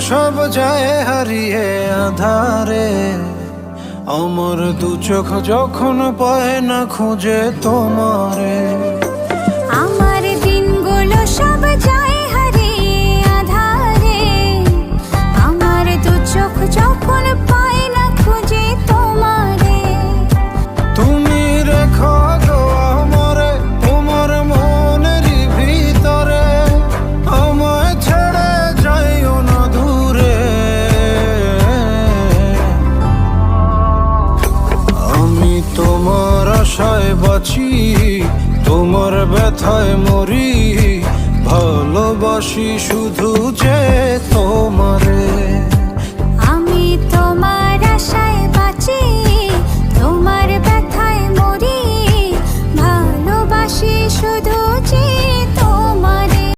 সব যায় হারিয়ে আধারে, আমার দু চোখ যখন পায় না খুঁজে তোমারে। আমার দিনগুলো সব যায় হারিয়ে আধারে, আমার দু চোখ যখন পায় না খুঁজে তোমারে। তুমি রেখো গো আমারে তোমার মনেরই ভিতরে, আমায় ছেড়ে যাইও না দূরে। আমি তোমার আশায় বাঁচি, তোমার ব্যথায় মরি, ভালোবাসি শুধু যে তোমারে।